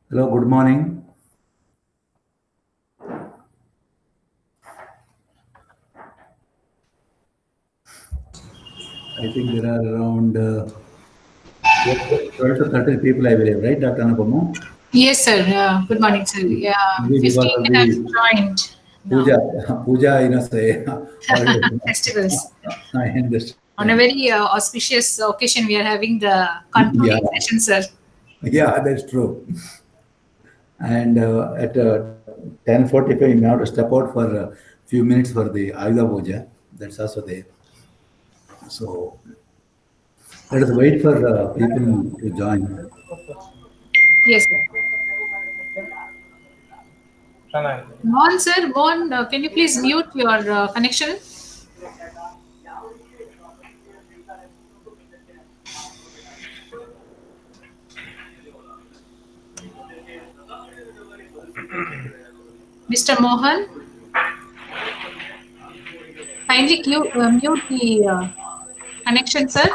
Hello, good morning. I think there are around 12 to 13 people, I believe, right, Dr. Anupama? Yes, sir. Good morning, sir. Yeah, Maybe because 15 of have the joined now. puja, puja, say, holiday. Festivals. I On a understand. very auspicious occasion, we are having the Yeah, concluding session, sir. yeah, that's true. And at 10:45, you may have to step out for a few minutes for the Ayuda Puja. That's also there. So let us wait for people to join. Yes, sir. Mohan, sir. Mohan, can you please mute your connection? Mr. Mohan, kindly mute the connection, sir.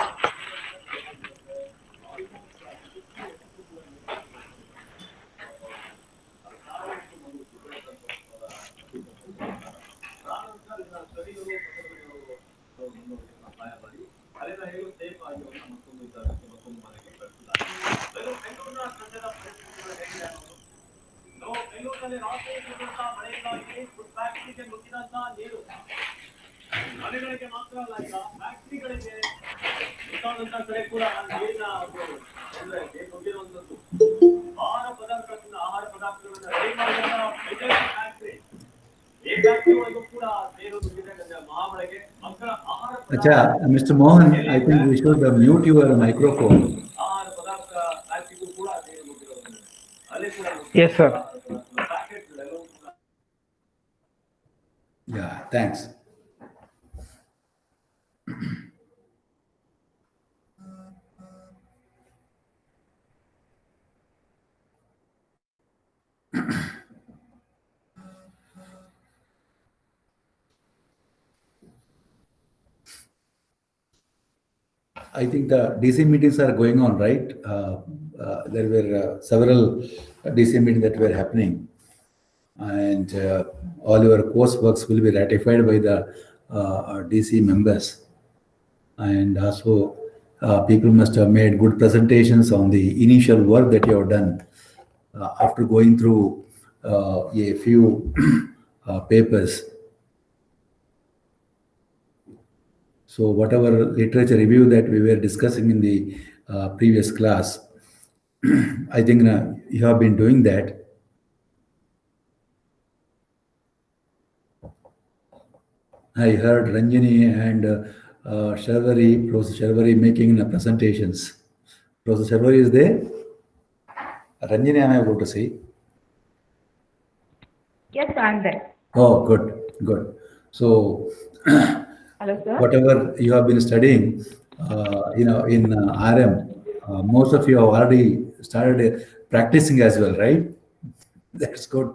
Acha, Mr. Mohan, I think we should mute your microphone. Yes, sir. Yeah, thanks. I think the DC meetings are going on, right? There were several DC meetings that were happening, and all your courseworks will be ratified by the DC members. And also, people must have made good presentations on the initial work that you have done after going through a few papers. So whatever literature review that we were discussing in the previous class, I think you have been doing that. I heard Ranjini and Sharvari, Professor Sharvari making presentations. Professor Sharvari is there? Ranjini, am I able to see? Yes, I'm there. Oh, good, good. So Hello, sir. whatever you have been studying, in RM, most of you have already started practicing as well, right? That's good.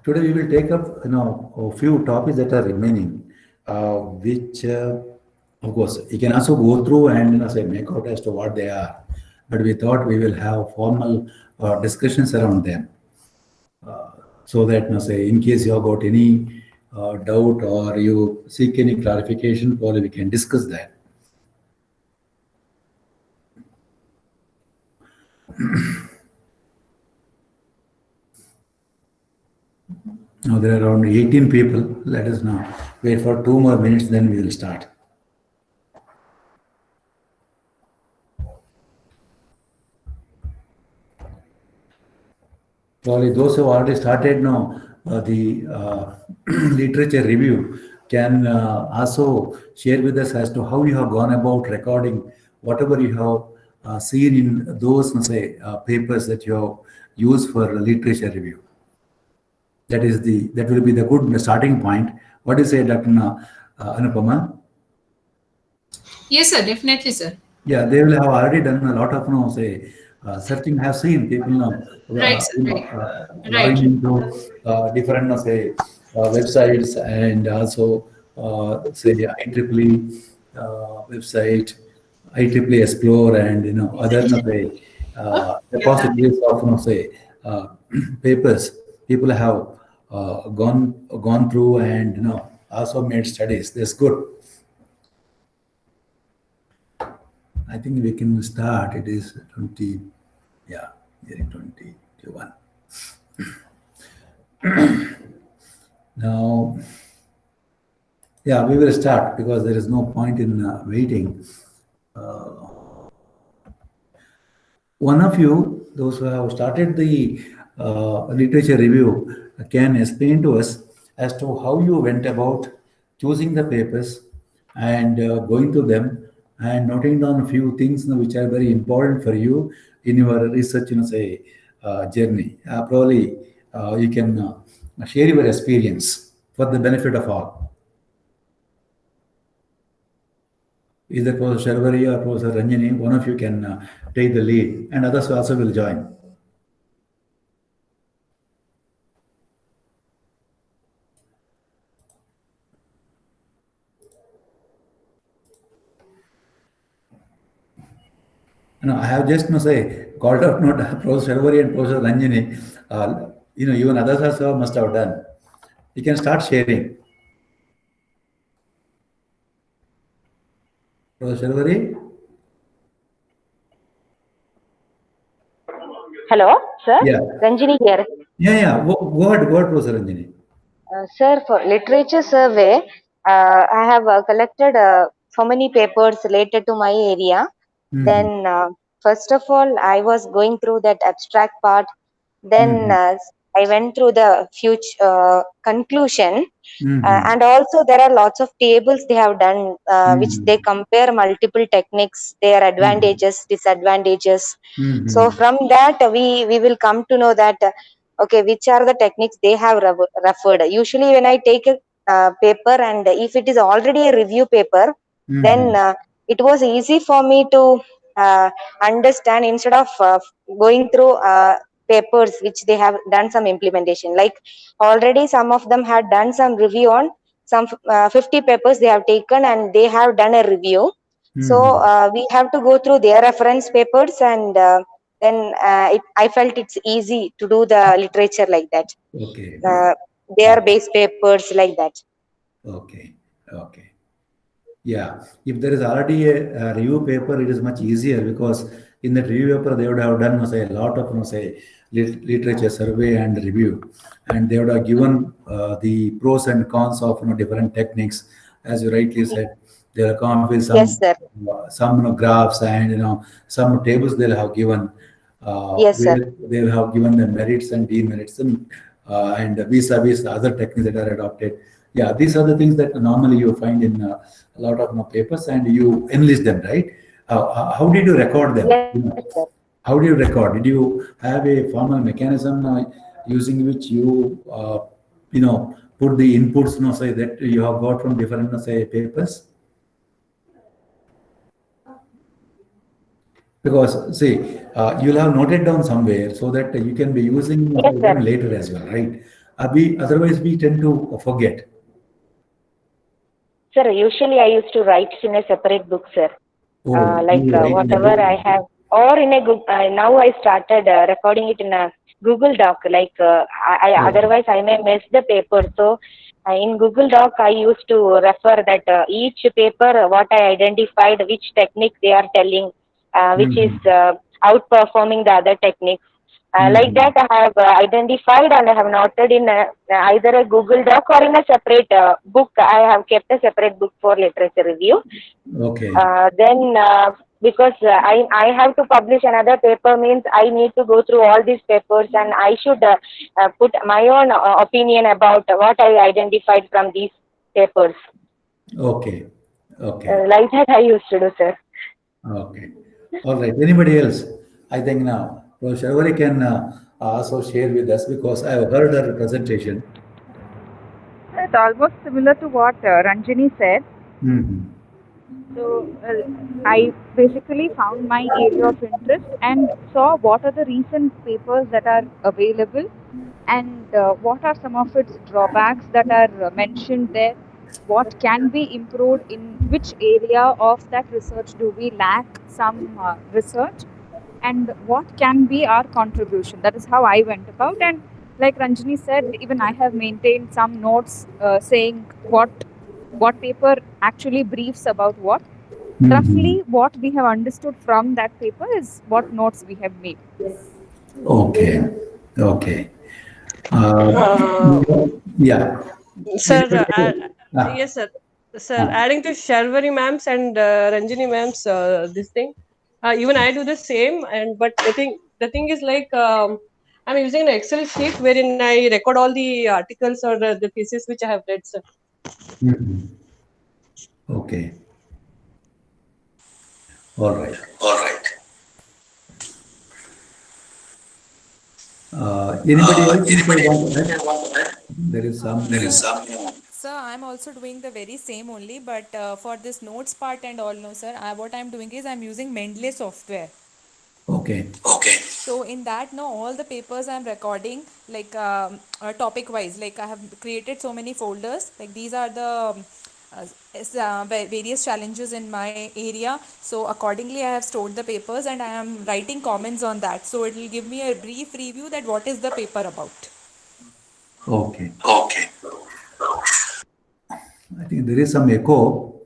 Today we will take up, a few topics that are remaining, which, of course, you can also go through and say make out as to what they are. But we thought we will have formal discussions around them, so that, say, in case you have got any doubt or you seek any clarification, probably we can discuss that. Now there are around 18 people. Let us now wait for 2 more minutes, then we will start. Probably those who have already started now the literature review can also share with us as to how you have gone about recording whatever you have seen in those, say, papers that you have used for literature review. That will be the good starting point. What do you say, Dr. Anupama? Yes, sir. Definitely, sir. Yeah, they will have already done a lot of, say, searching. I have seen people, Right, sir, right. logging Right. into different, say, websites, and also, say, IEEE website, IEEE Explore, and other, say, repositories of, say, papers. People have gone through and also made studies. That's good. I think we can start. It is 20, yeah, year 2021. Now, yeah, we will start because there is no point in waiting. One of you, those who have started the literature review, can explain to us as to how you went about choosing the papers and going to them and noting down a few things which are very important for you in your research, say, journey. Probably you can share your experience for the benefit of all. Either Professor Sharvari or Professor Ranjani, one of you can take the lead, and others also will join. I have just say called out not Professor Sharvari and Professor Ranjani. Even others also must have done. You can start sharing. Professor Sharvari? Hello, sir. Yeah. Ranjini here. Yeah. Go ahead, Professor Ranjani. Sir, for literature survey, I have collected so many papers related to my area. Mm-hmm. Then, first of all, I was going through that abstract part. Then I went through the future conclusion. And also there are lots of tables they have done which they compare multiple techniques, their advantages, disadvantages. So from that we will come to know that okay, which are the techniques they have referred. Usually when I take a paper and if it is already a review paper, then it was easy for me to understand instead of going through papers which they have done some implementation. Like already some of them had done some review on some 50 papers they have taken and they have done a review. So we have to go through their reference papers and then I felt it's easy to do the literature like that. Okay. Their base papers like that. Okay. Yeah, if there is already a review paper, it is much easier because in that review paper they would have done, say, a lot of, say, literature survey and review, and they would have given the pros and cons of different techniques, as you rightly said. They will come up with some, yes, sir. Some graphs and some tables they'll have given. Yes, sir. They will have given the merits and demerits and vis-a-vis other techniques that are adopted. Yeah, these are the things that normally you find in a lot of papers, and you enlist them, right? How did you record them? Yes, sir. How do you record? Did you have a formal mechanism using which you, put the inputs, say, that you have got from different, say, papers? Because, see, you'll have noted down somewhere so that you can be using them later as well, right? Otherwise, we tend to forget. Sir, usually I used to write in a separate book, sir. Whatever I have, or in a Google. Now I started recording it in a Google Doc. Otherwise I may miss the paper. So in Google Doc, I used to refer that each paper, what I identified, which technique they are telling, which is outperforming the other techniques. Like that, I have identified and I have noted in either a Google Doc or in a separate book. I have kept a separate book for literature review. Okay. Then, because I have to publish another paper means I need to go through all these papers and I should put my own opinion about what I identified from these papers. Okay. Like that I used to do, sir. Okay. All right. Anybody else? I think now Professor Sharvari can also share with us because I have heard her presentation. It's almost similar to what Ranjini said. So I basically found my area of interest and saw what are the recent papers that are available and what are some of its drawbacks that are mentioned there. What can be improved, in which area of that research do we lack some research, and what can be our contribution. That is how I went about. And like Ranjini said, even I have maintained some notes saying what paper actually briefs about what. Roughly, what we have understood from that paper is what notes we have made. Okay. Okay. Yeah. Sir, Ah, yes, sir. Sir, adding to Sharvari ma'am's and Ranjini ma'am's this thing, even I do the same. And but the thing is like I'm using an Excel sheet wherein I record all the articles or the thesis which I have read, sir. Okay. All right. Anybody else want to add? There is some. Sir, I'm also doing the very same only, but for this notes part and all, no, sir, what I'm doing is I'm using Mendeley software. Okay. So in that, no, all the papers I'm recording, like topic wise, like I have created so many folders. Like these are the various challenges in my area. So accordingly, I have stored the papers and I am writing comments on that. So it will give me a brief review that what is the paper about. Okay. I think there is some echo.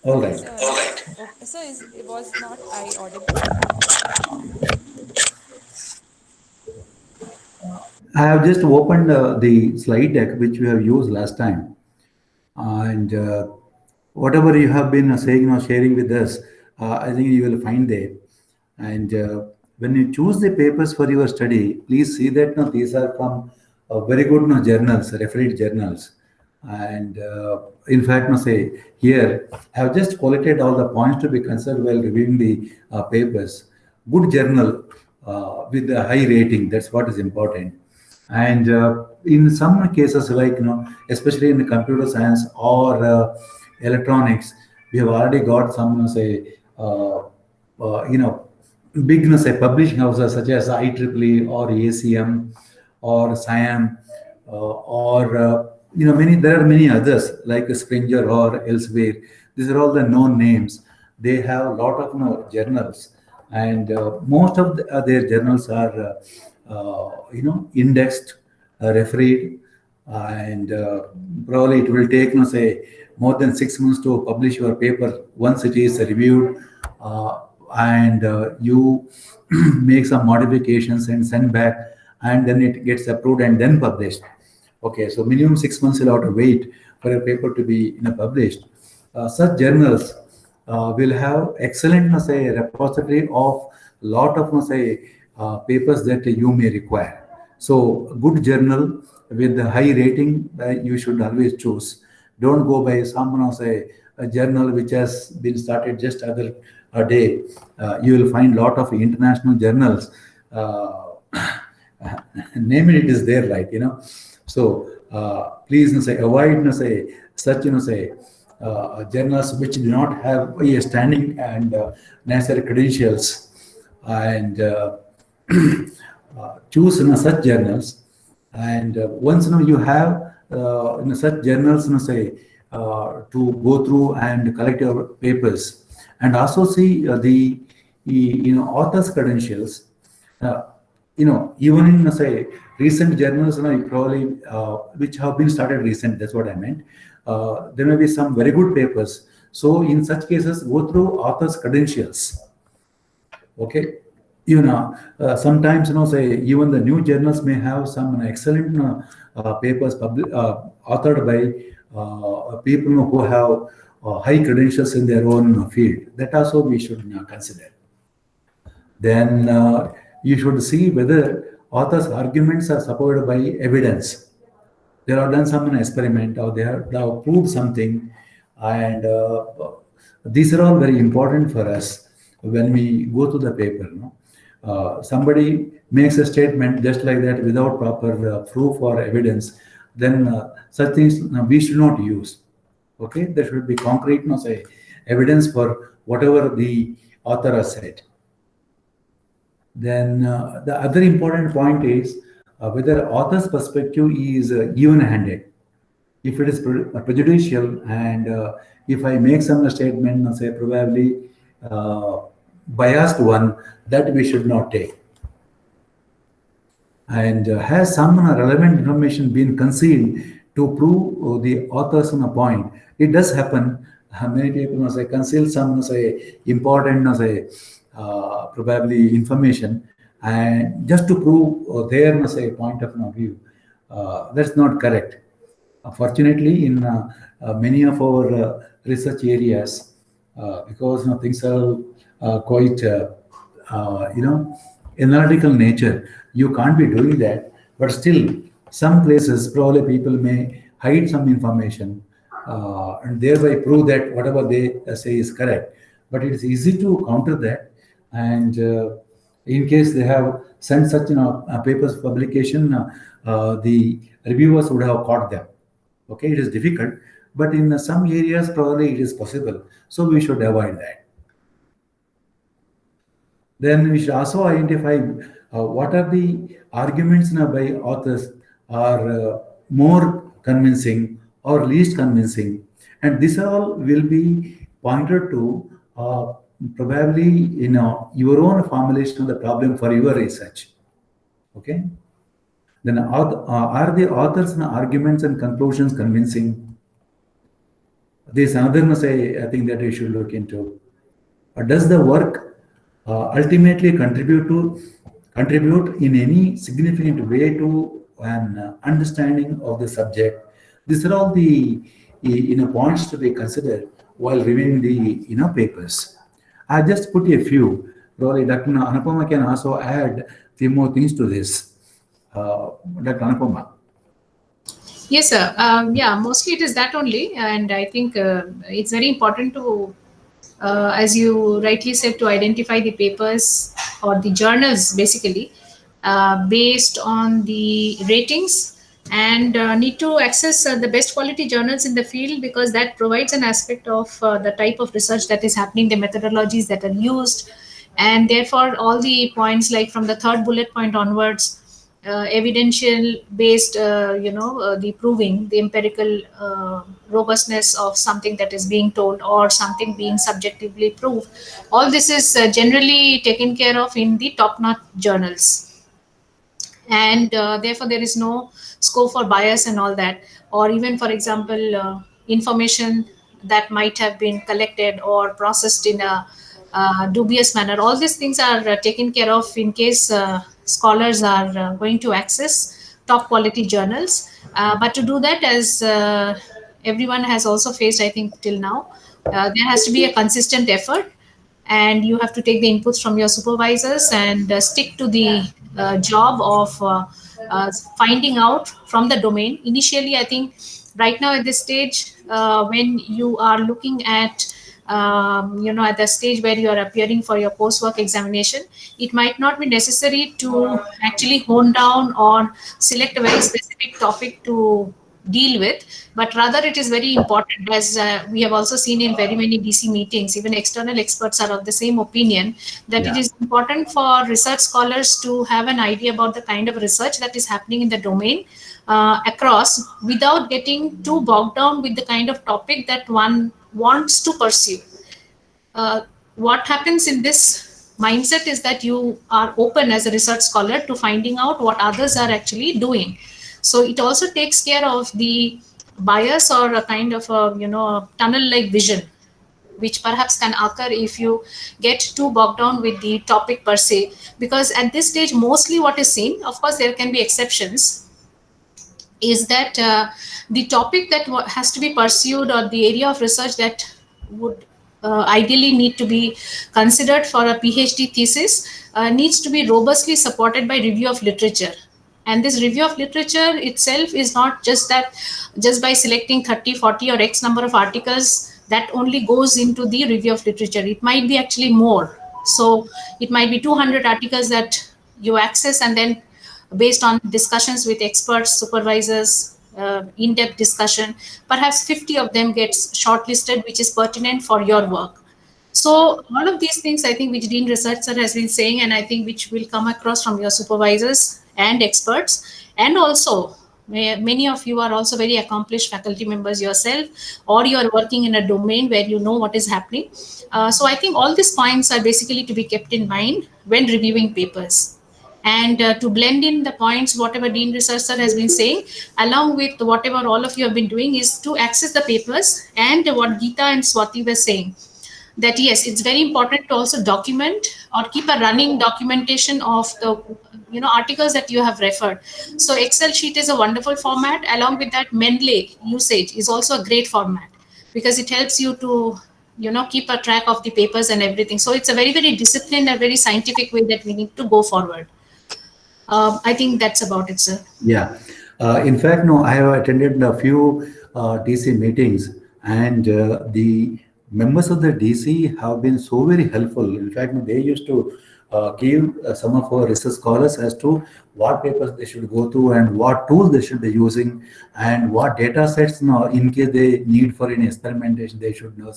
All right. Okay, so it was not I audible. I have just opened the slide deck which we have used last time, and whatever you have been saying or sharing with us, I think you will find there. And when you choose the papers for your study, please see that these are from very good journals, referred journals. And in fact, say here, I have just collated all the points to be considered while reviewing the papers. Good journal with a high rating, that's what is important. And in some cases, like, especially in the computer science or electronics, we have already got some, say, big, say, publishing houses such as IEEE or ACM or SIAM or there are many others like Springer or elsewhere. These are all the known names. They have a lot of journals, and most of their journals are indexed, refereed, and probably it will take say more than 6 months to publish your paper once it is reviewed, and you make some modifications and send back, and then it gets approved and then published. Okay, so minimum 6 months you'll have to wait for a paper to be published. Such journals will have excellent say repository of lot of say papers that you may require. So good journal with a high rating you should always choose. Don't go by some say a journal which has been started just other a day. You will find lot of international journals. Name it is there, right? So please say avoid say such say journals which do not have a standing and necessary credentials, and choose such journals. And once you have such journals say to go through and collect your papers, and also see the author's credentials. Even in say recent journals, you probably which have been started recent. That's what I meant. There may be some very good papers. So in such cases, go through author's credentials. Okay. Sometimes say even the new journals may have some excellent papers authored by people who have high credentials in their own field. That also we should consider. Then you should see whether author's arguments are supported by evidence. They have done some experiment, or they have proved something, and these are all very important for us when we go to the paper. Somebody makes a statement just like that without proper proof or evidence, then such things we should not use. Okay, there should be concrete, no say, evidence for whatever the author has said. Then the other important point is whether author's perspective is even-handed. If it is prejudicial, and if I make some statement, say probably biased one, that we should not take. And has some relevant information been concealed to prove the author's point? It does happen. Many people say conceal some say important say probably information, and just to prove their say point of view. That's not correct. Fortunately, in many of our research areas, because things are quite analytical nature, you can't be doing that. But still, some places probably people may hide some information and thereby prove that whatever they say is correct. But it is easy to counter that, and in case they have sent such papers publication, the reviewers would have caught them. Okay, it is difficult, but in some areas probably it is possible. So we should avoid that. Then we should also identify what are the arguments by authors are more convincing or least convincing, and this all will be pointed to probably your own formulation of the problem for your research. Okay. Then are the authors' arguments and conclusions convincing? This another I think that we should look into. Does the work ultimately contribute in any significant way to an understanding of the subject? These are all the points to be considered while reviewing the papers. I just put a few. Probably Dr. Anupama can also add few more things to this. Dr. Anupama. Yes, sir. Yeah, mostly it is that only, and I think it's very important to, as you rightly said, to identify the papers or the journals basically based on the ratings, and need to access the best quality journals in the field, because that provides an aspect of the type of research that is happening, the methodologies that are used, and therefore all the points like from the third bullet point onwards, evidential based, the proving the empirical robustness of something that is being told or something being subjectively proved. All this is generally taken care of in the top-notch journals, and therefore there is no scope for bias and all that, or even, for example, information that might have been collected or processed in a dubious manner. All these things are taken care of in case scholars are going to access top quality journals. But to do that, as everyone has also faced, I think, till now, there has to be a consistent effort, and you have to take the inputs from your supervisors and stick to the job of finding out from the domain. Initially, I think right now at this stage, when you are looking at at the stage where you are appearing for your coursework examination, it might not be necessary to actually hone down or select a very specific topic to deal with, but rather it is very important, as we have also seen in very many DC meetings, even external experts are of the same opinion, that it is important for research scholars to have an idea about the kind of research that is happening in the domain across, without getting too bogged down with the kind of topic that one wants to pursue. What happens in this mindset is that you are open as a research scholar to finding out what others are actually doing. So it also takes care of the bias or a kind of a tunnel-like vision, which perhaps can occur if you get too bogged down with the topic per se. Because at this stage, mostly what is seen, of course, there can be exceptions, is that the topic that has to be pursued or the area of research that would ideally need to be considered for a PhD thesis needs to be robustly supported by review of literature. And this review of literature itself is not just that, just by selecting 30, 40 or X number of articles, that only goes into the review of literature. It might be actually more. So it might be 200 articles that you access, and then based on discussions with experts, supervisors, in-depth discussion, perhaps 50 of them gets shortlisted, which is pertinent for your work. So all of these things, I think, which Dean Researcher has been saying, and I think which will come across from your supervisors and experts, and also many of you are also very accomplished faculty members yourself, or you are working in a domain where you know what is happening. So I think all these points are basically to be kept in mind when reviewing papers. And to blend in the points, whatever Dean Researcher has been saying, along with whatever all of you have been doing, is to access the papers. And what Geeta and Swati were saying, that yes, it's very important to also document or keep a running documentation of the articles that you have referred. So Excel sheet is a wonderful format. Along with that, Mendeley usage is also a great format, because it helps you to keep a track of the papers and everything. So it's a very, very disciplined and very scientific way that we need to go forward. I think that's about it, sir. Yeah. In fact, no, I have attended a few DC meetings, and the members of the DC have been so very helpful. In fact, they used to give some of our research scholars as to what papers they should go through and what tools they should be using, and what data sets, in case they need for any experimentation, they should go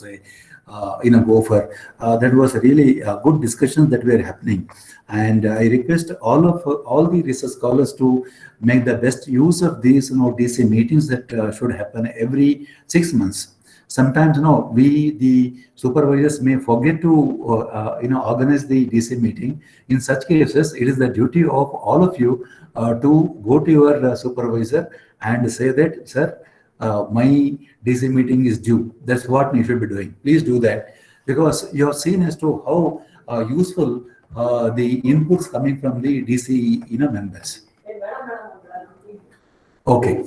for. That was really good discussions that were happening. And I request all the research scholars to make the best use of these DC meetings that should happen every 6 months. Sometimes, we, the supervisors, may forget to, organize the DC meeting. In such cases, it is the duty of all of you to go to your supervisor and say that, sir, my DC meeting is due. That's what you should be doing. Please do that, because you have seen as to how useful the inputs coming from the DC, members. Okay.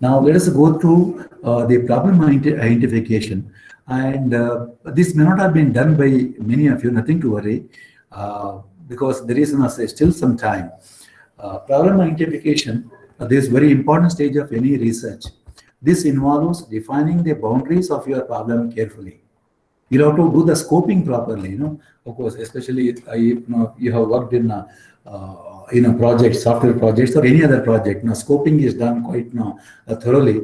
Now let us go through the problem identification, and this may not have been done by many of you. Nothing to worry, because there is still some time. Problem identification, this very important stage of any research. This involves defining the boundaries of your problem carefully. You have to do the scoping properly. Of course, especially if you have worked in projects, software projects, or any other project. Now, scoping is done quite thoroughly,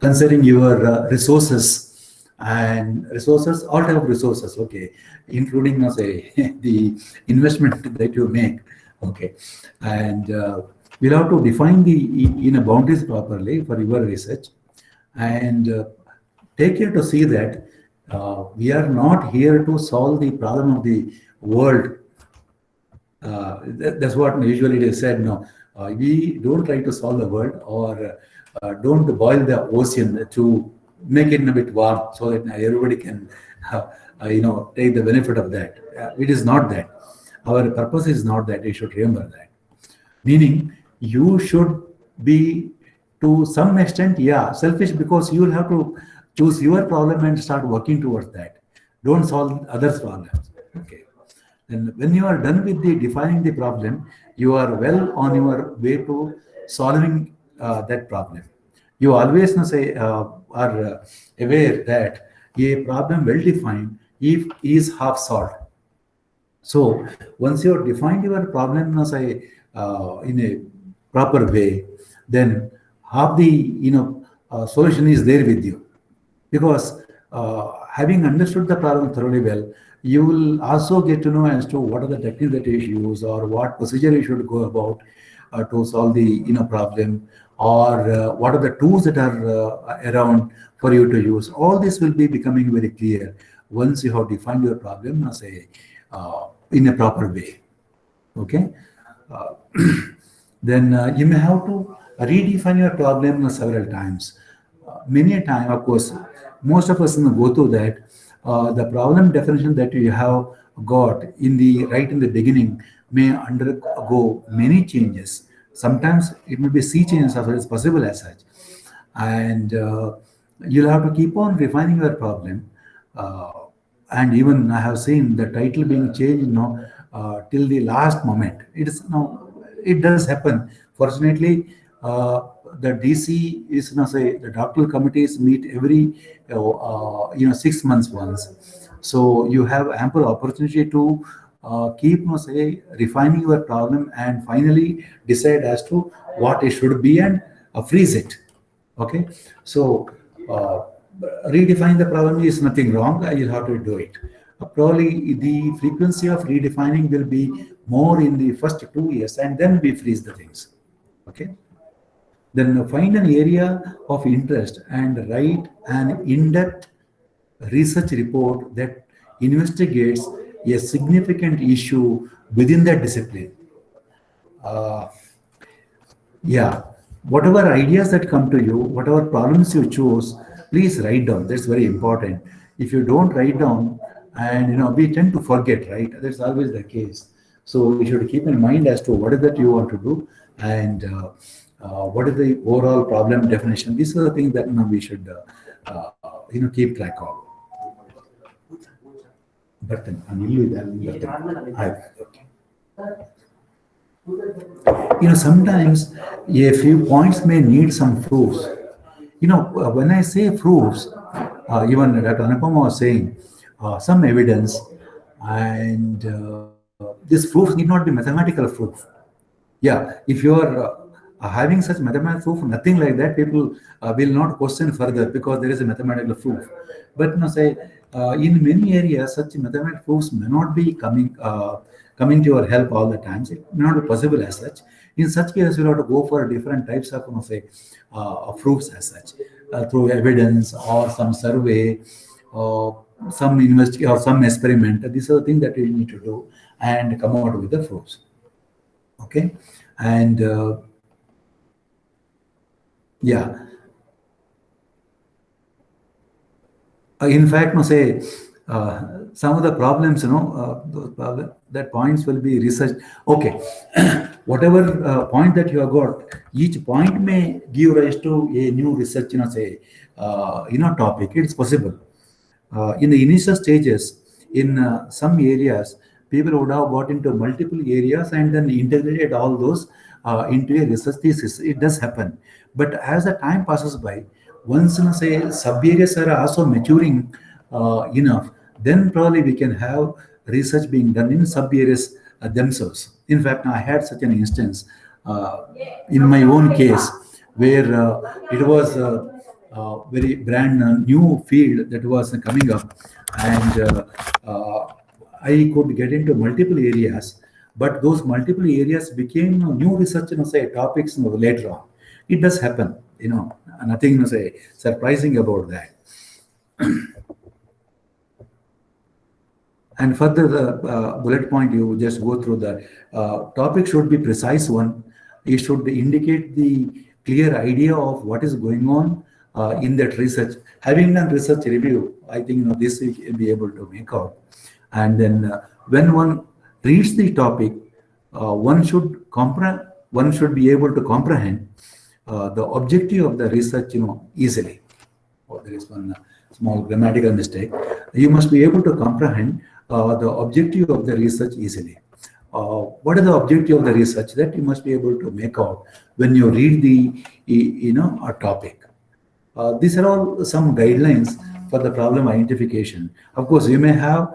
considering your resources, all type of resources, okay, including the investment that you make, okay, and we'll have to define the boundaries properly for your research, and take care to see that we are not here to solve the problem of the world. That's what usually it is said. No, we don't try to solve the world, or don't boil the ocean to make it a bit warm so that everybody can, take the benefit of that. It is not that. Our purpose is not that. You should remember that. Meaning, you should be to some extent, selfish, because you will have to choose your problem and start working towards that. Don't solve others' problems. Okay. And when you are done with defining the problem, you are well on your way to solving that problem. You always are aware that a problem well defined is half solved. So once you have defined your problem in a proper way, then half the solution is there with you, because having understood the problem thoroughly well, you will also get to know as to what are the techniques that you should use, or what procedure you should go about to solve the problem, or what are the tools that are around for you to use. All this will be becoming very clear once you have defined your problem in a proper way. Okay. Then you may have to redefine your problem several times. Many a time, of course, most of us go through that. The problem definition that you have got in the beginning may undergo many changes. Sometimes it may be C changes as well as possible as such, and you'll have to keep on refining your problem. And even I have seen the title being changed till the last moment. It does happen. Fortunately, the DC is the doctoral committees meet every 6 months once, so you have ample opportunity to keep refining your problem and finally decide as to what it should be, and freeze it. Okay, so redefine the problem is nothing wrong. You'll have to do it. Probably the frequency of redefining will be more in the first 2 years, and then we freeze the things. Okay. Then find an area of interest and write an in-depth research report that investigates a significant issue within that discipline. Yeah, whatever ideas that come to you, whatever problems you choose, please write down. That's very important. If you don't write down, and we tend to forget, right? That's always the case. So you should keep in mind as to what is that you want to do, and what is the overall problem definition. These are the things that we should keep track of. Sometimes a few points may need some proofs. When I say proofs, even Dr. Anupama was saying some evidence, and this proof need not be mathematical proof. Yeah, if you are having such mathematical proof, nothing like that, people will not question further because there is a mathematical proof. But in many areas, such mathematical proofs may not be coming to your help all the times. It may not be possible as such. In such cases, you have to go for different types of proofs as such, through evidence or some survey or some investigation or some experiment. These are the things that you need to do and come out with the proofs. Okay, and yeah. In fact, some of the problems, that points will be researched. Okay, whatever point that you have got, each point may give rise to a new research, topic. It's possible. In the initial stages, in some areas, people would have got into multiple areas and then integrated all those into a research thesis. It does happen. But as the time passes by, once sub-areas are also maturing enough, then probably we can have research being done in sub-areas themselves. In fact, I had such an instance in my own case where it was a very brand new field that was coming up, and I could get into multiple areas, but those multiple areas became new research topics later on. It does happen, nothing surprising about that. And further, the bullet point you just go through, the topic should be precise one. It should indicate the clear idea of what is going on in that research. Having done research review, I think this we will be able to make out. And then when one reads the topic, one should be able to comprehend the objective of the research, easily. There is one small grammatical mistake. You must be able to comprehend the objective of the research easily. What is the objective of the research? That you must be able to make out when you read the a topic. These are all some guidelines for the problem identification. Of course, you may have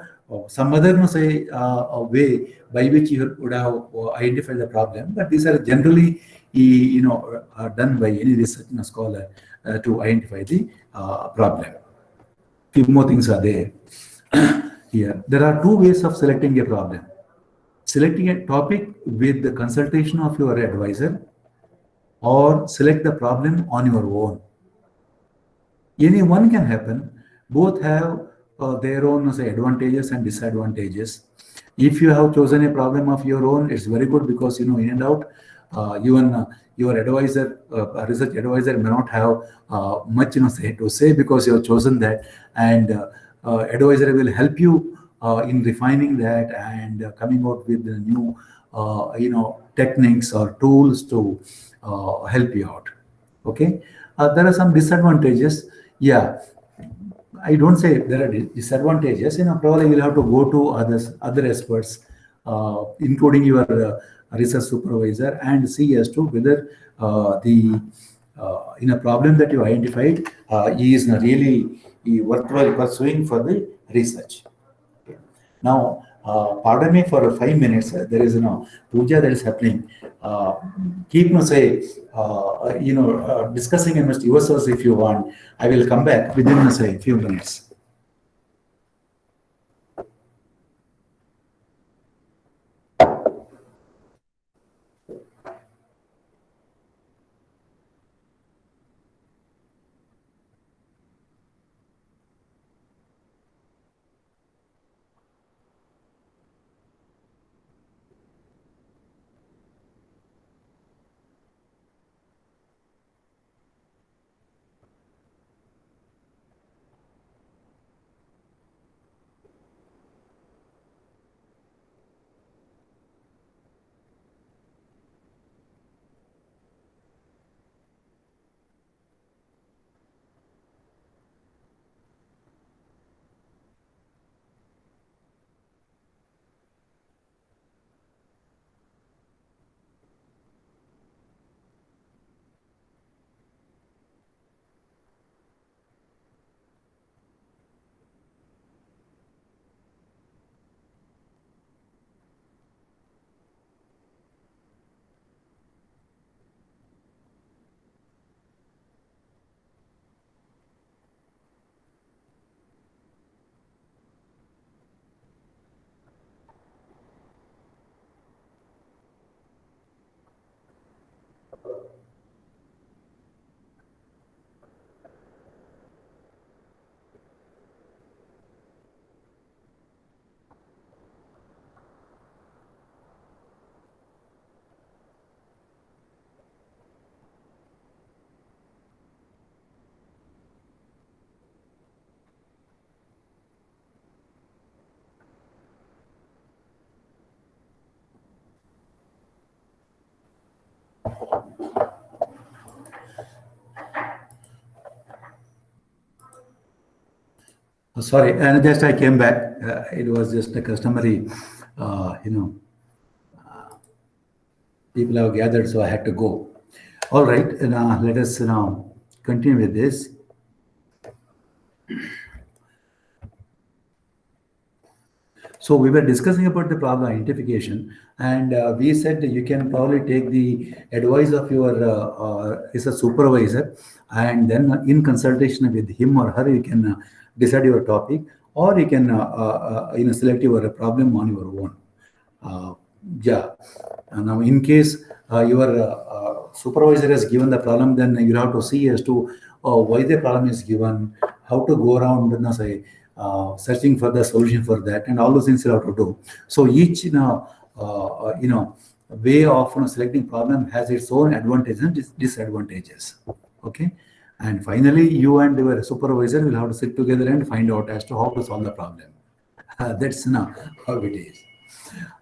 some other a way by which you would have identified the problem, but these are generally done by any research scholar to identify the problem. Few more things are there. Here, there are two ways of selecting a problem. Selecting a topic with the consultation of your advisor, or select the problem on your own. Any one can happen. Both have their own advantages and disadvantages. If you have chosen a problem of your own, it's very good because in and out, even your advisor, research advisor may not have much to say because you have chosen that, and advisor will help you in refining that and coming out with the new techniques or tools to help you out. Okay, there are some disadvantages. Yeah, I don't say there are disadvantages. Probably you'll have to go to other experts, including your research supervisor, and see as to whether the problem that you identified is really worthwhile pursuing for the research. Okay. Now, Pardon me for 5 minutes. There is puja that is happening. Keep discussing amongst yourselves if you want. I will come back within say few minutes. Sorry, and just I came back. It was just a customary, people have gathered, so I had to go. All right, now let us now continue with this. So we were discussing about the problem identification, and we said you can probably take the advice of your research supervisor, and then in consultation with him or her, you can decide your topic, or you can select your problem on your own. Yeah. Now, in case your supervisor has given the problem, then you have to see as to why the problem is given, how to go around, say, searching for the solution for that, and all those things you have to do. So each way of selecting problem has its own advantages and disadvantages. Okay, and finally, you and your supervisor will have to sit together and find out as to how to solve the problem. That's how it is.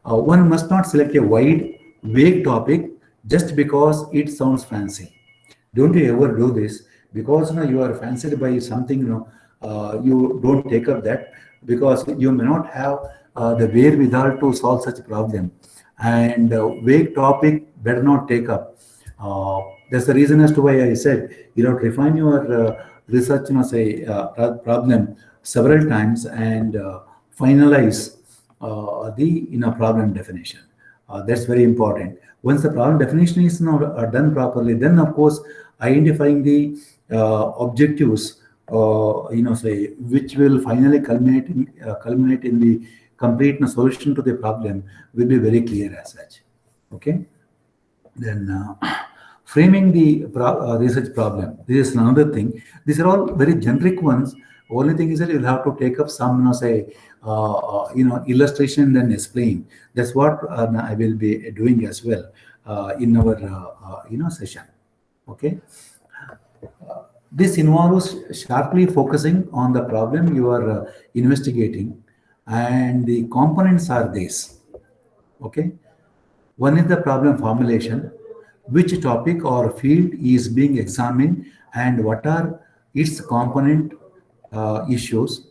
One must not select a wide, vague topic just because it sounds fancy. Don't you ever do this? Because you are fancied by something, you don't take up that, because you may not have the wherewithal to solve such a problem. And vague topic better not take up. That's the reason as to why I said you have to refine your research, problem several times and finalize the problem definition. That's very important. Once the problem definition is done properly, then of course identifying the objectives, which will finally culminate in the complete solution to the problem will be very clear as such. Okay. Then framing the research problem. This is another thing. These are all very generic ones. Only thing is that you'll have to take up some, illustration, then explain. That's what I will be doing as well in our, session. Okay. This involves sharply focusing on the problem you are investigating, and the components are this. Okay. One is the problem formulation, which topic or field is being examined and what are its component issues.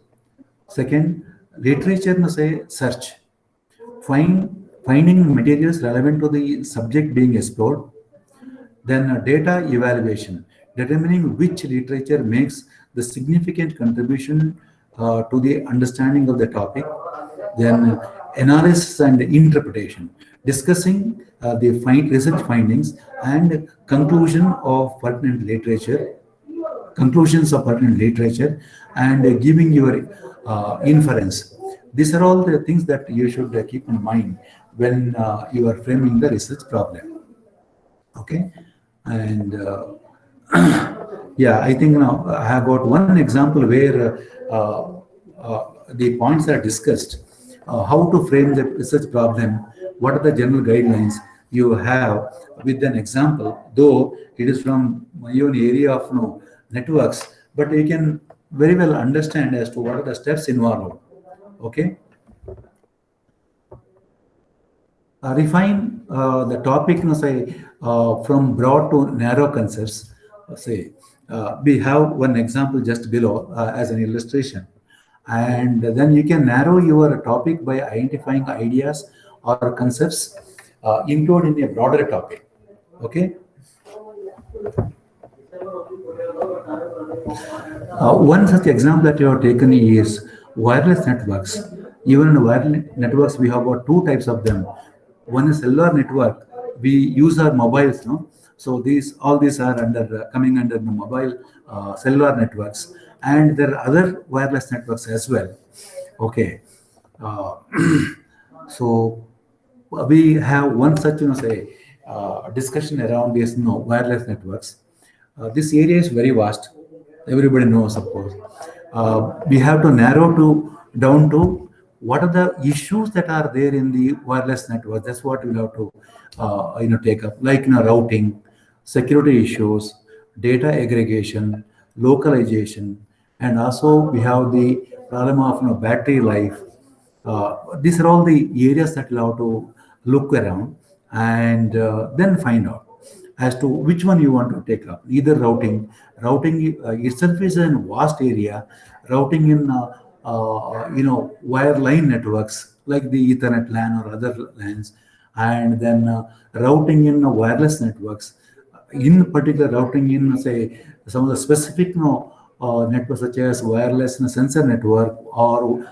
Second, literature search, finding materials relevant to the subject being explored. Then data evaluation, determining which literature makes the significant contribution to the understanding of the topic. Then analysis and interpretation, discussing the research findings and conclusions of pertinent literature, and giving your inference. These are all the things that you should keep in mind when you are framing the research problem. Okay, and yeah, I think now I have got one example where the points are discussed, how to frame the research problem, what are the general guidelines you have with an example, though it is from my own area of networks, but you can very well understand as to what are the steps involved. Okay. Refine the topic, say, from broad to narrow concepts. Say, we have one example just below as an illustration, and then you can narrow your topic by identifying ideas or concepts included in a broader topic. Okay. One such example that you have taken is wireless networks. Even in wireless networks, we have got two types of them. One is cellular network. We use our mobiles, no? So all these are coming under the mobile cellular networks, and there are other wireless networks as well. Okay, so we have one such discussion around these wireless networks. This area is very vast. Everybody knows, of course. We have to narrow down to what are the issues that are there in the wireless network. That's what we'll have to take up, like routing, security issues, data aggregation, localization, and also we have the problem of battery life. These are all the areas that we'll have to look around and then find out as to which one you want to take up. Either routing itself is a vast area. Routing in wireline networks like the Ethernet LAN or other LANs, and then routing in wireless networks. In particular, routing in say some of the specific networks such as wireless sensor network or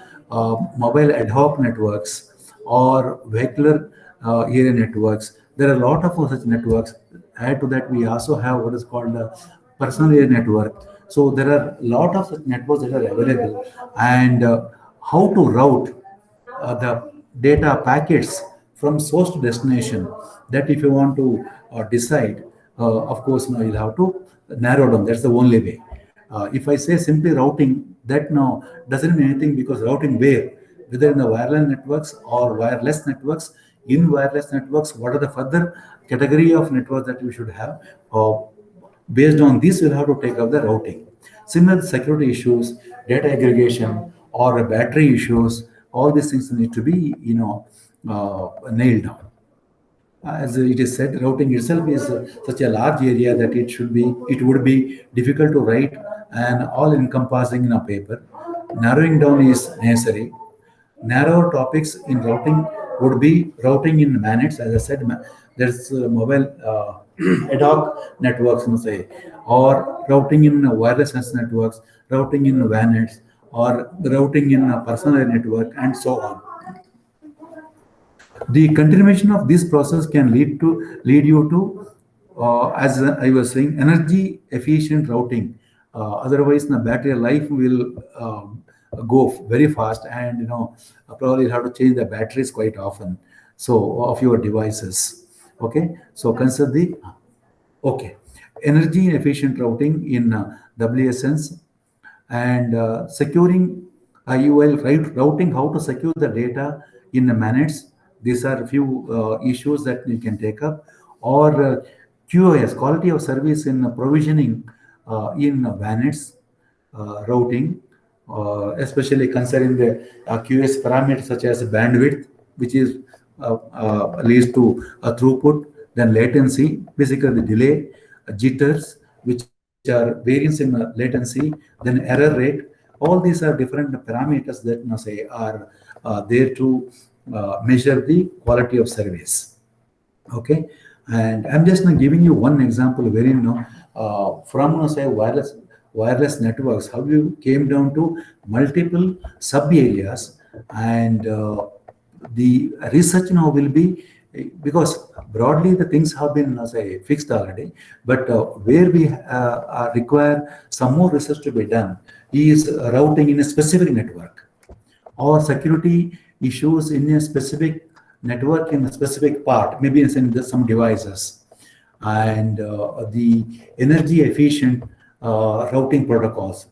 mobile ad hoc networks or vehicular area networks. There are a lot of such networks. Add to that, we also have what is called a personal area network. So there are a lot of such networks that are available, and how to route the data packets from source to destination. That if you want to decide, of course, you'll have to narrow down. That's the only way. If I say simply routing, that now doesn't mean anything, because routing where, whether in the wireless networks or wireless networks. In wireless networks, what are the further category of networks that we should have? Based on this, we'll have to take up the routing. Similar security issues, data aggregation, or battery issues, all these things need to be, nailed down. As it is said, routing itself is such a large area that it would be difficult to write and all-encompassing in a paper. Narrowing down is necessary. Narrower topics in routing would be routing in MANETs. As I said, there's mobile ad hoc networks, or routing in wireless networks, routing in WANETs, or routing in a personal network, and so on. The continuation of this process can lead you to, as I was saying, energy efficient routing. Otherwise, the battery life will go very fast, and probably have to change the batteries quite often. So of your devices. Okay. So consider energy efficient routing in WSNs, and securing routing, how to secure the data in the MANETs. These are a few issues that you can take up, or QoS, quality of service in provisioning in WANETs routing, especially considering the QoS parameters such as bandwidth, which is leads to throughput, then latency, basically the delay, jitters, which are variance in latency, then error rate. All these are different parameters that are there to measure the quality of service. Okay, and I'm just giving you one example wherein from wireless networks, how you came down to multiple sub areas, and the research now will be, because broadly the things have been say fixed already, but where we require some more research to be done is routing in a specific network, or security issues in a specific network in a specific part, maybe in some devices, and the energy efficient routing protocols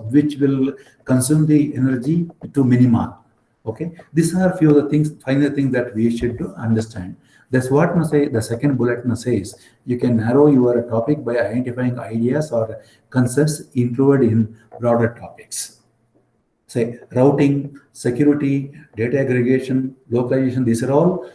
which will consume the energy to minima. Okay, these are a few of the things, final things that we should understand. That's what the second bullet says. You can narrow your topic by identifying ideas or concepts included in broader topics. Say routing, security, data aggregation, localization. These are all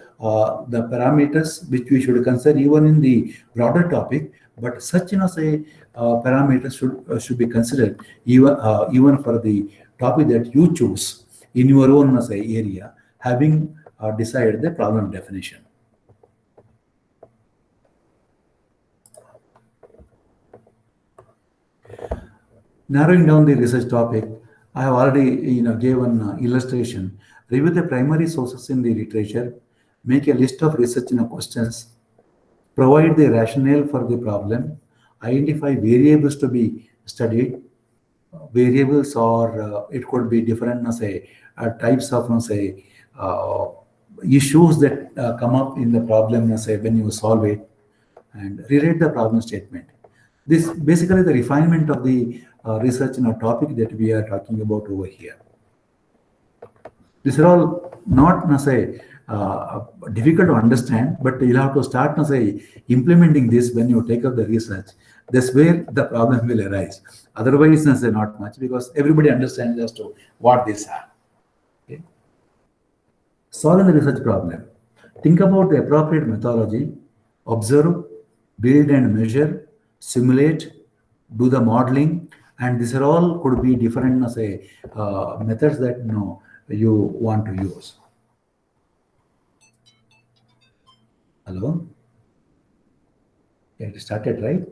the parameters which we should consider even in the broader topic. But such parameters should be considered even for the topic that you choose in your own area, having decided the problem definition. Narrowing down the research topic, I have already given illustration. Review the primary sources in the literature, make a list of research questions, provide the rationale for the problem, identify variables to be studied. Variables, or it could be different types of issues that come up in the problem when you solve it, and rewrite the problem statement. This basically the refinement of the research topic that we are talking about over here. These are all not difficult to understand, but you'll have to start implementing this when you take up the research. That's where the problem will arise. Otherwise, not much, because everybody understands as to what these are. Okay. Solving the research problem. Think about the appropriate methodology. Observe, build and measure, simulate, do the modeling, and these are all could be different methods that you want to use. Hello? It started, right?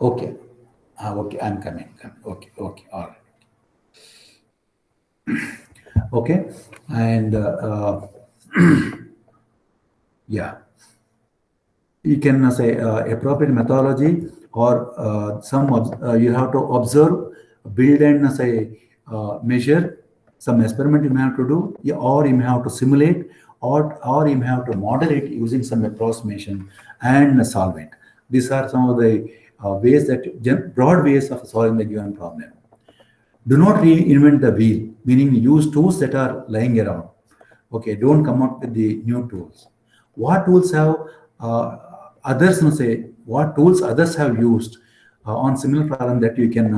Okay. Okay, I'm coming. Okay, all right. Okay, and yeah, you can say appropriate methodology, or you have to observe, build and measure. Some experiment you may have to do, or you may have to simulate, or you may have to model it using some approximation and solve it. These are some of the ways broad ways of solving the given problem. Do not reinvent the wheel, meaning use tools that are lying around. Okay, don't come up with the new tools. What tools have what tools others have used on similar problem that you can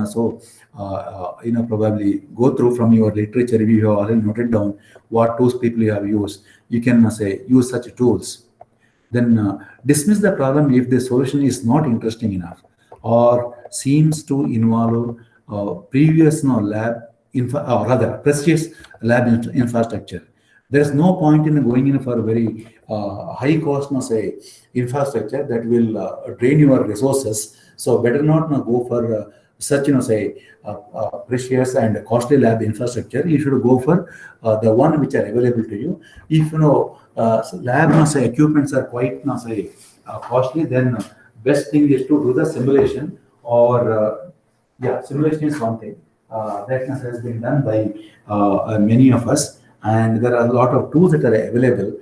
probably go through from your literature. If you have already noted down what tools people have used, you can use such tools. Then dismiss the problem if the solution is not interesting enough or seems to involve previous prestigious lab infrastructure. There's no point in going in for a very high cost infrastructure that will drain your resources. So better not go for such precious and costly lab infrastructure. You should go for the one which are available to you. If lab equipments are quite costly, then best thing is to do the simulation, or simulation is one thing that has been done by many of us, and there are a lot of tools that are available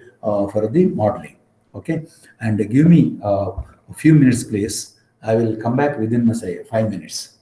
for the modeling. Okay, and give me a few minutes, please. I will come back within 5 minutes.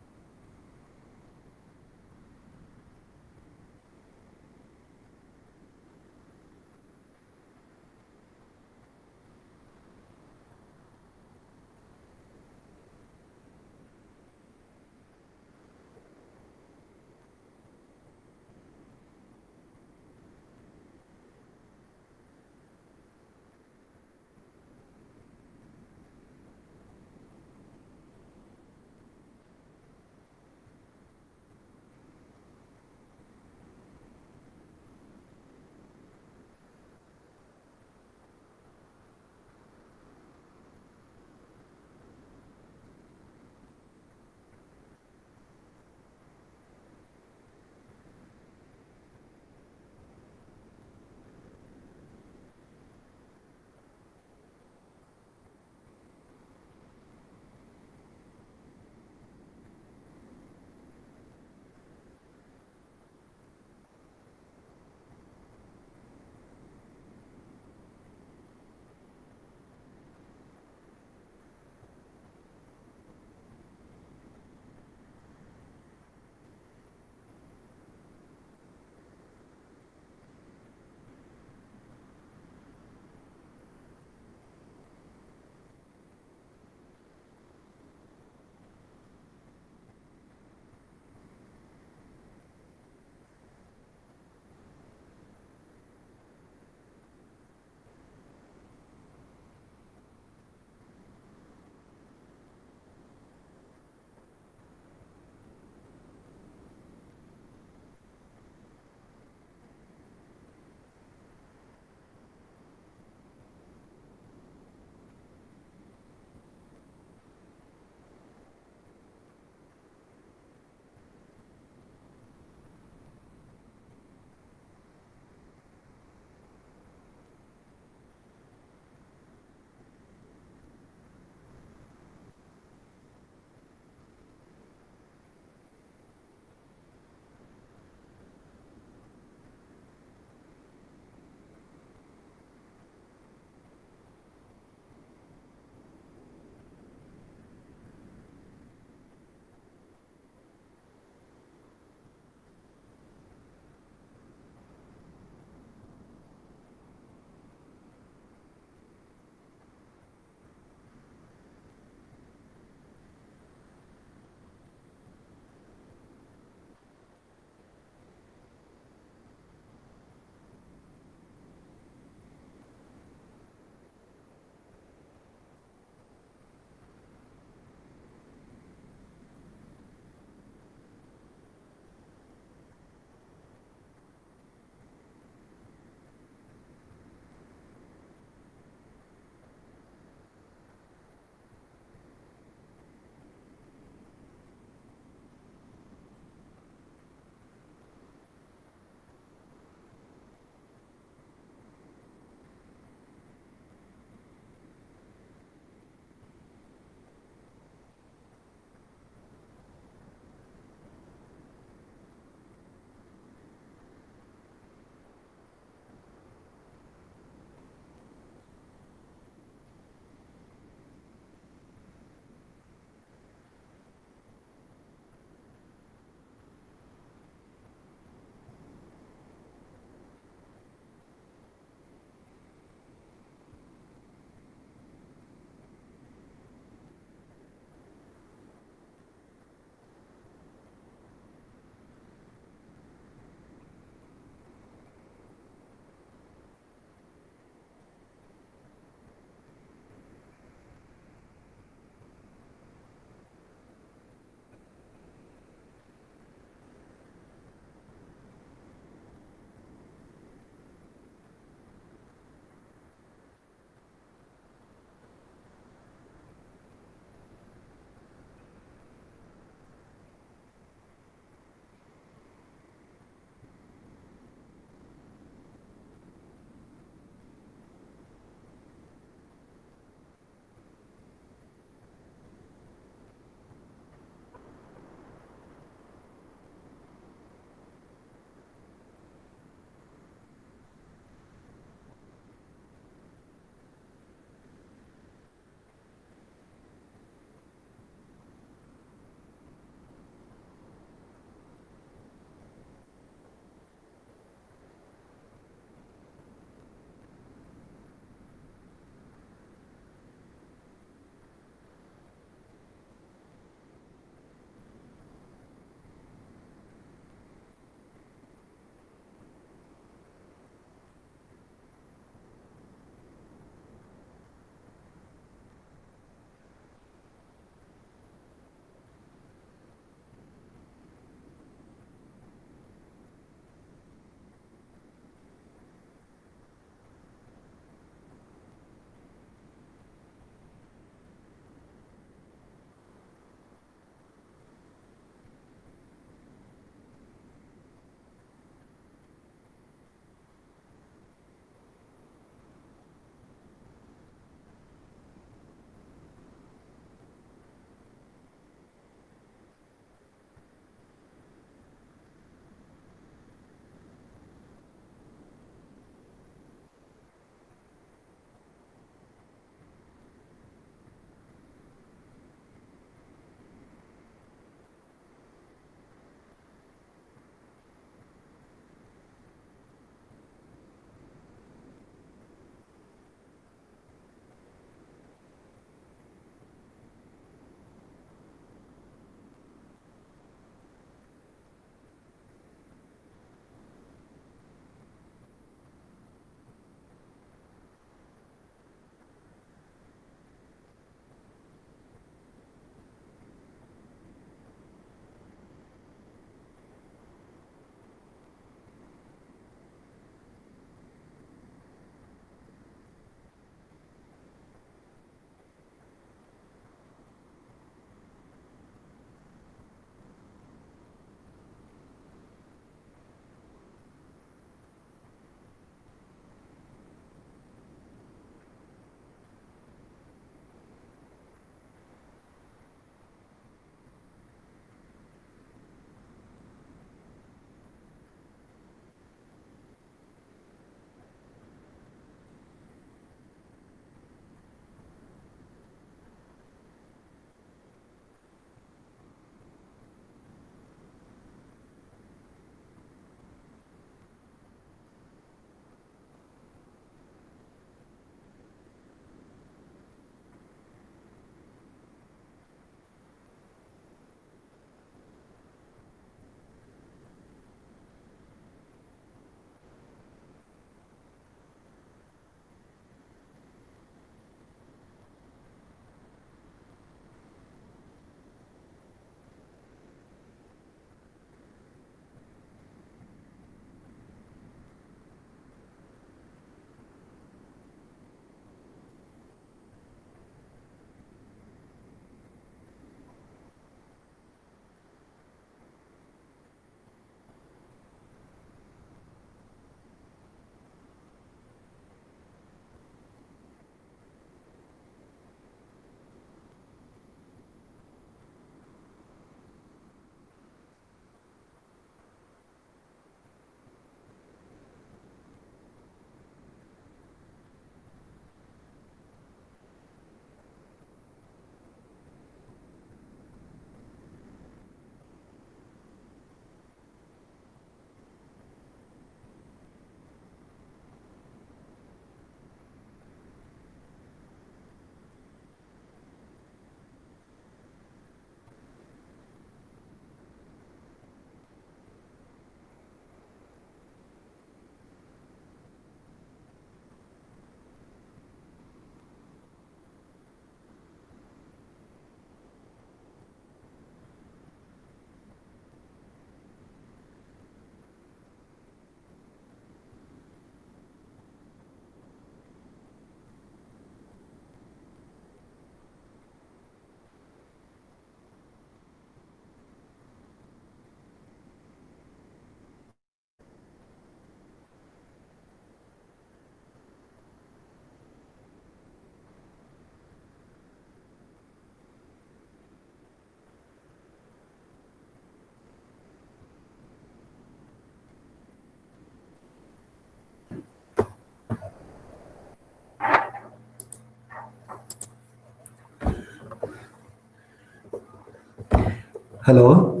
Hello,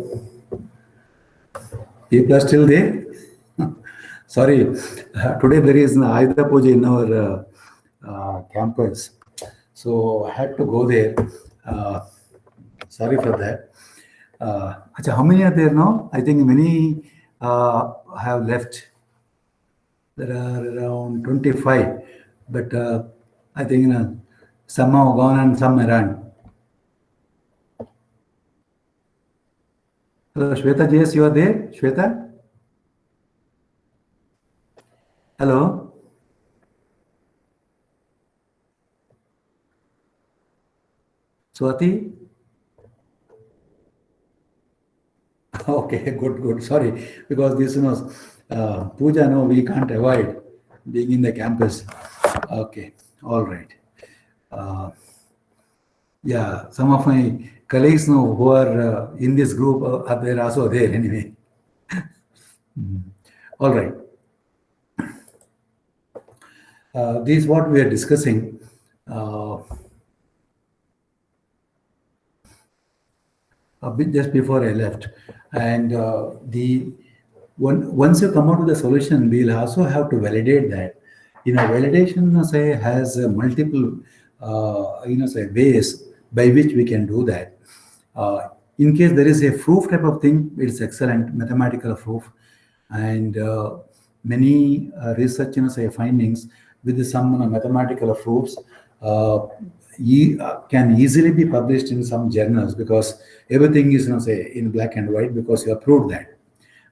people are still there? Sorry, today there is an Ayuda Puja in our campus, so I had to go there. Sorry for that. How many are there now? I think many have left. There are around 25, but I think some have gone and some around. Hello, Shweta JS, you are there? Shweta? Hello? Swati? Okay, good. Sorry, because this was puja, no, we can't avoid being in the campus. Okay, all right. Yeah, some of my colleagues know who are in this group are there also there anyway. All right. This is what we are discussing. A bit just before I left, and once you come out with the solution, we'll also have to validate that. Validation say has multiple say ways by which we can do that. In case there is a proof type of thing, it's excellent mathematical proof, and many research say findings with some mathematical proofs can easily be published in some journals because everything is say in black and white because you have proved that.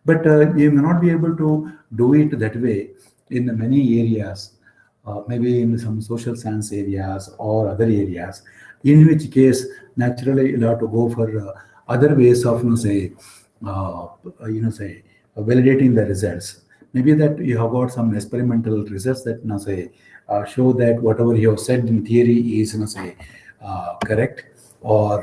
But you may not be able to do it that way in many areas, maybe in some social science areas or other areas, in which case naturally you'll have to go for other ways of say validating the results. Maybe that you have got some experimental results that say show that whatever you have said in theory is say correct or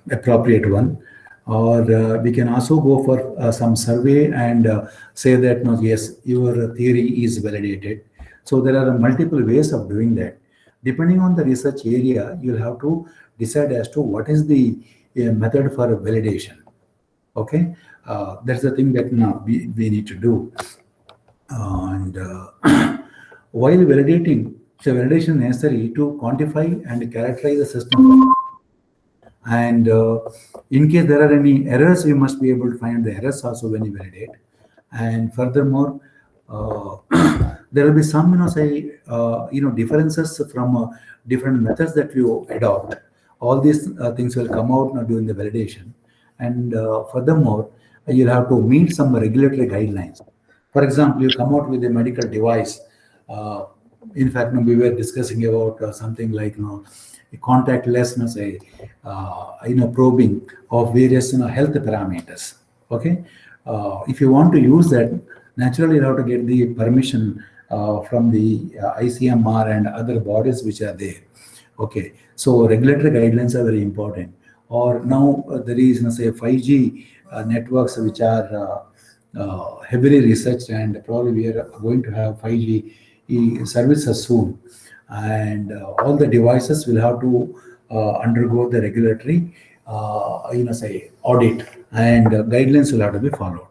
appropriate one, or we can also go for some survey and say that no, yes, your theory is validated. So there are multiple ways of doing that. Depending on the research area, you'll have to decide as to what is the method for validation. Okay, that's the thing that now we need to do. And while validating, so validation is necessary to quantify and characterize the system. And in case there are any errors, you must be able to find the errors also when you validate. And furthermore, there will be some differences from different methods that you adopt. All these things will come out during the validation. And furthermore, you'll have to meet some regulatory guidelines. For example, you come out with a medical device. In fact, we were discussing about something like contactless, probing of various health parameters. Okay, if you want to use that, naturally you have to get the permission from the ICMR and other bodies which are there. Okay, so regulatory guidelines are very important. Or now there is say 5G networks which are heavily researched, and probably we are going to have 5G services soon, and all the devices will have to undergo the regulatory audit, and guidelines will have to be followed.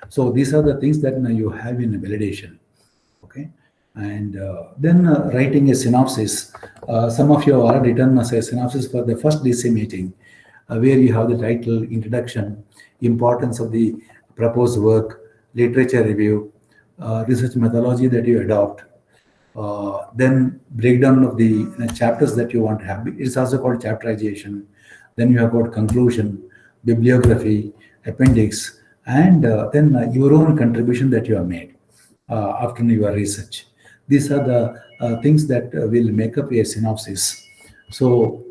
So these are the things that you have in validation. Okay, and then writing a synopsis. Some of you have already done a synopsis for the first DC meeting, where you have the title, introduction, importance of the proposed work, literature review, research methodology that you adopt, then breakdown of the chapters that you want to have. It's also called chapterization. Then you have got conclusion, bibliography, appendix, and then your own contribution that you have made after your research. These are the things that will make up a synopsis. So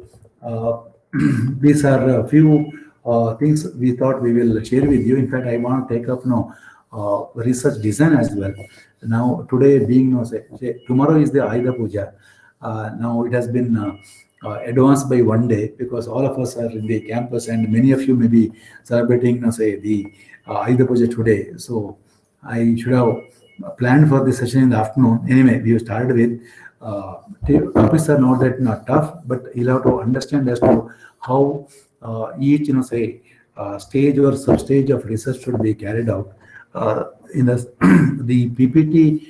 these are a few things we thought we will share with you. In fact, I want to take up research design as well. Now, today being tomorrow is the Ayuda Puja. Now it has been advanced by one day because all of us are in the campus, and many of you may be celebrating the Ayuda Puja today. So I should have planned for the session in the afternoon. Anyway, we have started with topics are not tough, but you'll have to understand as to how each stage or sub-stage of research should be carried out. In the PPT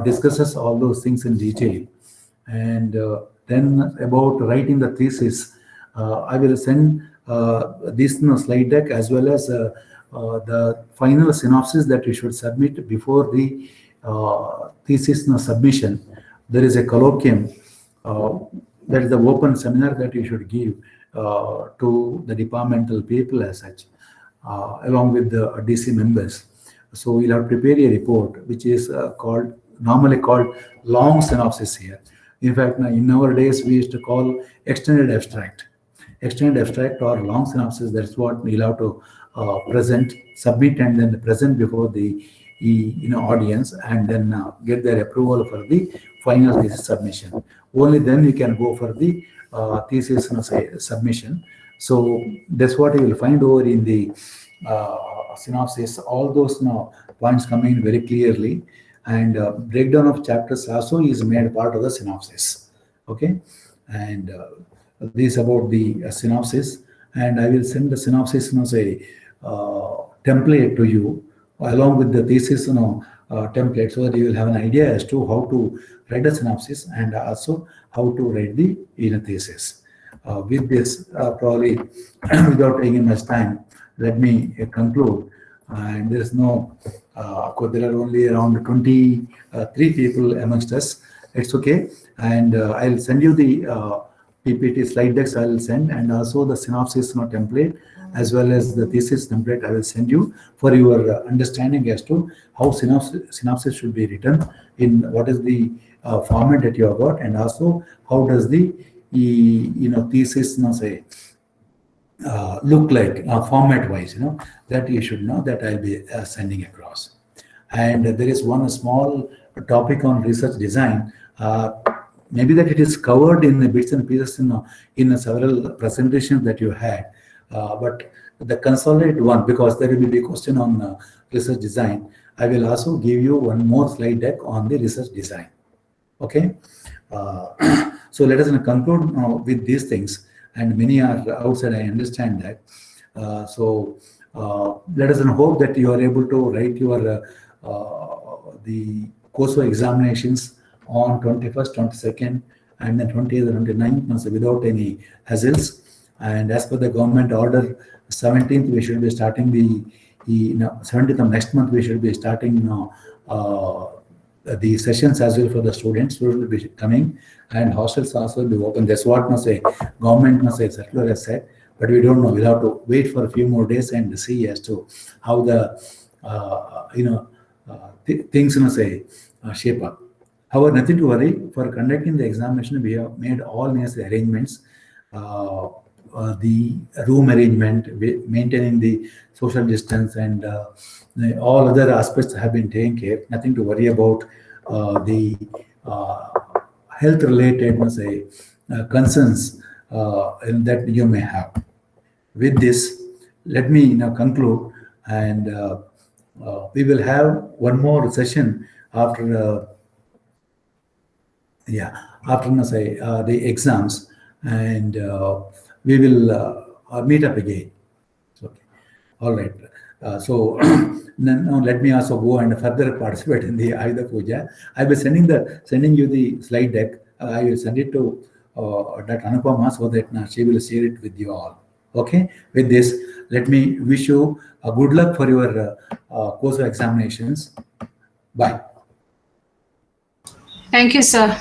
discusses all those things in detail. And then about writing the thesis, I will send this slide deck as well as the final synopsis that you should submit before the thesis submission. There is a colloquium, that is the open seminar that you should give to the departmental people as such, along with the DC members. So you'll have to prepare a report, which is normally called long synopsis here. In fact, in our days, we used to call extended abstract or long synopsis. That's what we'll have to present, submit, and then present before the audience, and then get their approval for the final thesis submission. Only then we can go for the thesis submission. So that's what you will find over in the synopsis. All those points come in very clearly, and breakdown of chapters also is made part of the synopsis. Okay, and this about the synopsis, and I will send the synopsis template to you along with the thesis template, so that you will have an idea as to how to write a synopsis and also how to write the thesis. With this, probably without taking much time, let me conclude. And there is no, of course, there are only around 23 people amongst us. It's okay. And I'll send you the PPT slide decks. I'll send, and also the synopsis template, as well as the thesis template I will send you for your understanding as to how synopsis should be written, in what is the format that you have got, and also how does the thesis look like format wise, that you should know, that I'll be sending across. And there is one small topic on research design. Maybe that it is covered in the bits and pieces in several presentations that you had, but the consolidated one, because there will be a question on research design, I will also give you one more slide deck on the research design. Okay, so let us conclude with these things, and many are outside, I understand that. So let us hope that you are able to write your the coursework examinations on 21st, 22nd, and then 20th and 29th without any hassles. And as per the government order, 17th we should be starting the 17th of next month we should be starting the sessions as well for the students. Students will be coming, and hostels also will be open. That's what government circular has said, but we don't know. We'll have to wait for a few more days and see as to how the things shape up. However, nothing to worry. For conducting the examination, we have made all necessary arrangements. The room arrangement, maintaining the social distance, and all other aspects have been taken care. Nothing to worry about the health-related concerns that you may have. With this, let me conclude, and we will have one more session after the exams, and we will meet up again. Okay. All right. So now let me also go and further participate in the Ayuda Puja. I will sending you the slide deck. I will send it to Dr. Anupama, so that she will share it with you all. Okay. With this, let me wish you good luck for your course of examinations. Bye. Thank you, sir.